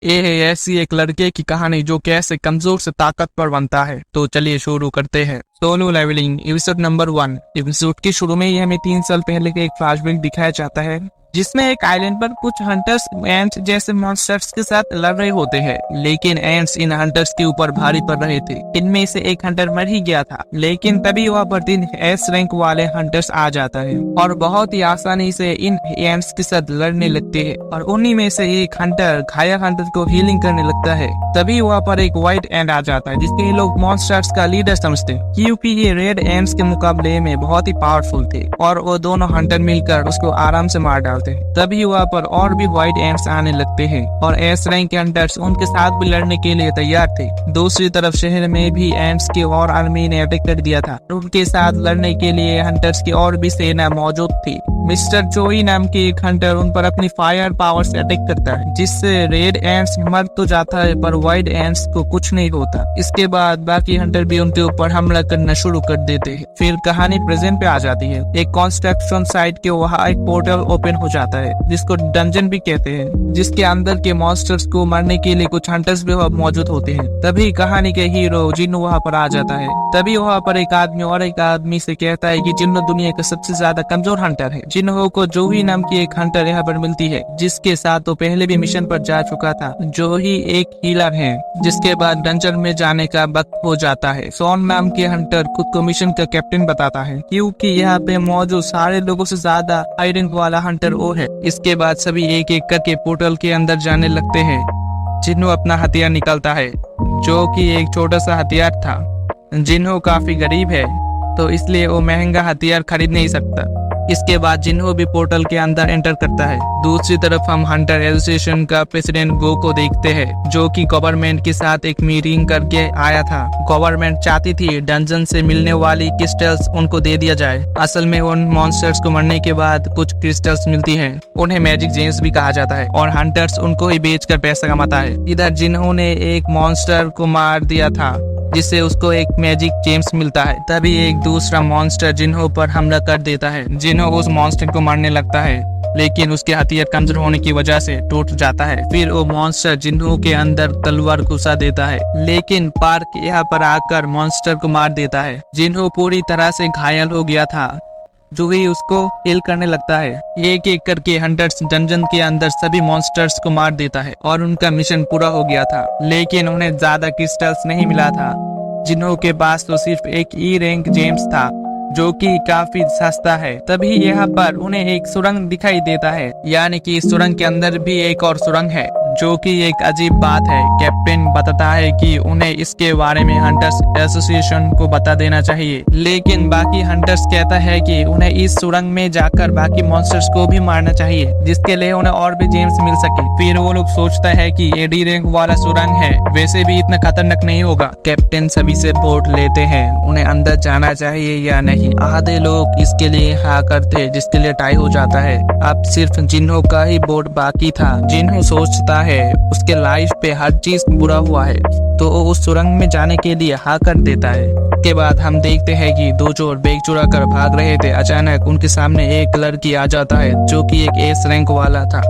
ये है ऐसी एक लड़के की कहानी जो कैसे कमजोर से ताकतवर बनता है। तो चलिए शुरू करते हैं। Solo Leveling episode number 1। Episode के शुरू में ही हमें 3 साल पहले का एक फ्लैशबैक दिखाया जाता है, जिसमें एक आइलैंड पर कुछ हंटर्स एंट्स जैसे मॉन्स्टर्स के साथ लड़ रहे होते हैं, लेकिन एंट्स इन हंटर्स के ऊपर भारी पड़ रहे थे। इनमें से एक हंटर मर ही गया था, लेकिन तभी वहाँ पर 3 एस रैंक वाले हंटर्स आ जाता है और बहुत ही आसानी से इन एंट्स के साथ लड़ने लगते हैं। और उन्हीं में से एक हंटर घायल हंटर को हीलिंग करने लगता है। तभी वहाँ पर एक व्हाइट एंड आ जाता है, जिसके लोग मॉन्स्टर्स का लीडर समझते हैं, क्योंकि ये रेड एंट्स के मुकाबले में बहुत ही पावरफुल थे और वो दोनों हंटर मिलकर उसको आराम से मार डालते हैं। तभी वहाँ पर और भी व्हाइट एंट्स आने लगते हैं और एस रैंक के हंटर्स उनके साथ भी लड़ने के लिए तैयार थे। दूसरी तरफ शहर में भी एंट्स की और आर्मी ने अटैक कर दिया था। उनके साथ लड़ने के लिए हंटर्स की और भी सेना मौजूद थी। मिस्टर चोई नाम के एक हंटर उन पर अपनी फायर पावर से अटैक करता है, जिससे रेड एंट्स मर तो जाता है पर व्हाइट एंट्स को कुछ नहीं होता। इसके बाद बाकी हंटर भी उनके ऊपर हमला करना शुरू कर देते हैं। फिर कहानी प्रेजेंट पे आ जाती है। एक कंस्ट्रक्शन साइट के वहाँ एक पोर्टल ओपन हो जाता है, जिसको डंजन भी कहते हैं, जिसके अंदर के मॉन्स्टर्स को मारने के लिए कुछ हंटर्स भी मौजूद होते हैं। तभी कहानी के हीरो जिन्नो वहाँ पर आ जाता है। तभी वहाँ पर एक आदमी और एक आदमी से कहता है कि जिन्नो दुनिया का सबसे ज्यादा कमजोर हंटर है। जिन्हो को जोही नाम की एक हंटर यहाँ पर मिलती है, जिसके साथ वो पहले भी मिशन पर जा चुका था। जोही एक हीलर है। जिसके बाद डंजन में जाने का वक्त हो जाता है। सोन नाम के हंटर खुद को मिशन का कैप्टन बताता है, क्योंकि यहाँ पे मौजूद सारे लोगों से ज्यादा हाई रैंक वाला हंटर वो है। इसके बाद सभी एक एक करके पोर्टल के अंदर जाने लगते हैं। जिन्हो अपना हथियार निकालता है, जो कि एक छोटा सा हथियार था। जिन्हो काफी गरीब है, तो इसलिए वो महंगा हथियार खरीद नहीं सकता। इसके बाद जिन्हो भी पोर्टल के अंदर एंटर करता है। दूसरी तरफ हम हंटर एसोसिएशन का प्रेसिडेंट गो को देखते हैं, जो कि गवर्नमेंट के साथ एक मीटिंग करके आया था। गवर्नमेंट चाहती थी डंजन से मिलने वाली क्रिस्टल्स उनको दे दिया जाए। असल में उन मॉन्स्टर्स को मरने के बाद कुछ क्रिस्टल्स मिलती हैं, उन्हें मैजिक जेम्स भी कहा जाता है, और हंटर्स उनको ही बेचकर पैसा कमाता है। इधर जिन्हो ने एक मॉन्स्टर को मार दिया था, जिससे उसको एक मैजिक जेम्स मिलता है। तभी एक दूसरा मॉन्स्टर जिन्हो पर हमला कर देता है। जिन्हो उस मॉन्स्टर को मारने लगता है, लेकिन उसके हथियार कमजोर होने की वजह से टूट जाता है। फिर वो मॉन्स्टर जिन्हो के अंदर तलवार घुसा देता है, लेकिन पार्क यहाँ पर आकर मॉन्स्टर को मार देता है। जिन्हो पूरी तरह से घायल हो गया था। जो ही उसको हील करने लगता है। एक एक करके हंटर्स डंजन के अंदर सभी मॉन्स्टर्स को मार देता है और उनका मिशन पूरा हो गया था, लेकिन उन्हें ज्यादा क्रिस्टल्स नहीं मिला था। जिन्हों के पास तो सिर्फ एक ई रैंक जेम्स था, जो कि काफी सस्ता है। तभी यहाँ पर उन्हें एक सुरंग दिखाई देता है, यानी कि इस सुरंग के अंदर भी एक और सुरंग है, जो कि एक अजीब बात है। कैप्टन बताता है कि उन्हें इसके बारे में हंटर्स एसोसिएशन को बता देना चाहिए, लेकिन बाकी हंटर्स कहता है कि उन्हें इस सुरंग में जाकर बाकी मॉन्स्टर्स को भी मारना चाहिए, जिसके लिए उन्हें और भी जेम्स मिल सके। फिर वो लोग सोचता है कि एडी रैंक वाला सुरंग है, वैसे भी इतना खतरनाक नहीं होगा। कैप्टन सभी से वोट लेते हैं, उन्हें अंदर जाना चाहिए या नहीं। आधे लोग इसके लिए हाँ करते, जिसके लिए टाई हो जाता है। अब सिर्फ जिन्हो का ही वोट बाकी था। जिन्हो सोचता है उसके लाइफ पे हर चीज बुरा हुआ है, तो वो उस सुरंग में जाने के लिए हाँ कर देता है। के बाद हम देखते हैं कि दो चोर बैग चुरा कर भाग रहे थे। अचानक उनके सामने एक लड़की आ जाता है, जो कि एक एस रैंक वाला था।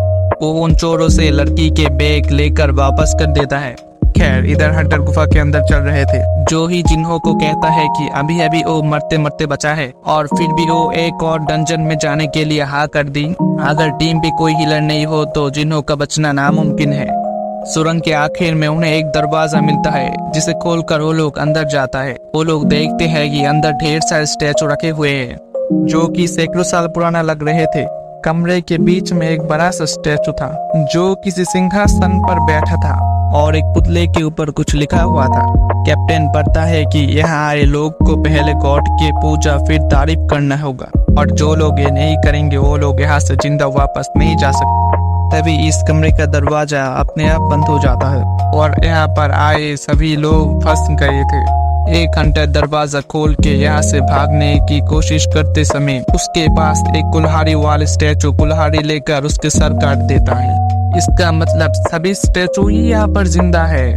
वो उन चोरों से लड़की के बैग लेकर वापस कर देता है। खैर, इधर हंटर गुफा के अंदर चल रहे थे। जो ही जिन्हो को कहता है कि अभी अभी वो मरते मरते बचा है, और फिर भी वो एक और डंजन में जाने के लिए हाँ कर दी। अगर टीम पे कोई हीलर नहीं हो तो जिन्हो का बचना नामुमकिन है। सुरंग के आखिर में उन्हें एक दरवाजा मिलता है, जिसे खोलकर वो लोग अंदर जाता है। वो लोग देखते हैं कि अंदर ढेर सारे स्टैचू रखे हुए हैं, जो कि सैकड़ों साल पुराना लग रहे थे। कमरे के बीच में एक बड़ा सा स्टैचू था, जो किसी सिंहासन पर बैठा था, और एक पुतले के ऊपर कुछ लिखा हुआ था। कैप्टन पढ़ता है कि यहाँ आए लोग को पहले गॉड की पूजा फिर तारीफ करना होगा, और जो लोग ये नहीं करेंगे वो लोग यहाँ से जिंदा वापस नहीं जा सकते। तभी इस कमरे का दरवाजा अपने आप बंद हो जाता है, और यहाँ पर आए सभी लोग फंस गए थे। एक हंटर दरवाजा खोल के यहाँ से भागने की कोशिश करते समय उसके पास एक कुल्हाड़ी वाले स्टैचू कुल्हाड़ी लेकर उसके सर काट देता है। इसका मतलब सभी स्टैचू ही यहाँ पर जिंदा है।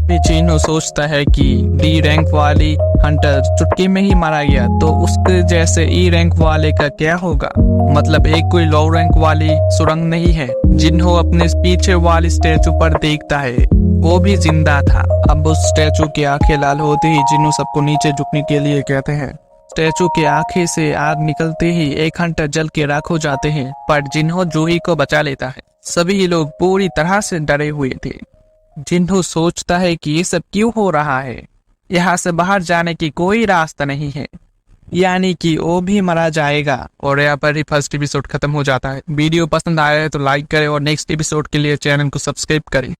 भी जिन्हो सोचता है कि डी रैंक वाली हंटर चुटकी में ही मारा गया, तो उसके जैसे ई रैंक वाले का क्या होगा। मतलब एक कोई लो रैंक वाली सुरंग नहीं है। जिन्हो अपने पीछे वाली स्टैचू पर देखता है, वो भी जिंदा था। अब उस स्टैचू की आंखें लाल होते ही जिन्हो सबको नीचे झुकने के लिए कहते हैं। स्टैचू की आंखें से आग निकलते ही एक हंटर जल के राख हो जाते हैं, पर जिन्हो जूही को बचा लेता है। सभी लोग पूरी तरह से डरे हुए थे। जिन्हो सोचता है कि ये सब क्यों हो रहा है, यहाँ से बाहर जाने की कोई रास्ता नहीं है, यानी कि वो भी मारा जाएगा। और यहाँ पर ही फर्स्ट एपिसोड खत्म हो जाता है। वीडियो पसंद आया है तो लाइक करें और नेक्स्ट एपिसोड के लिए चैनल को सब्सक्राइब करें।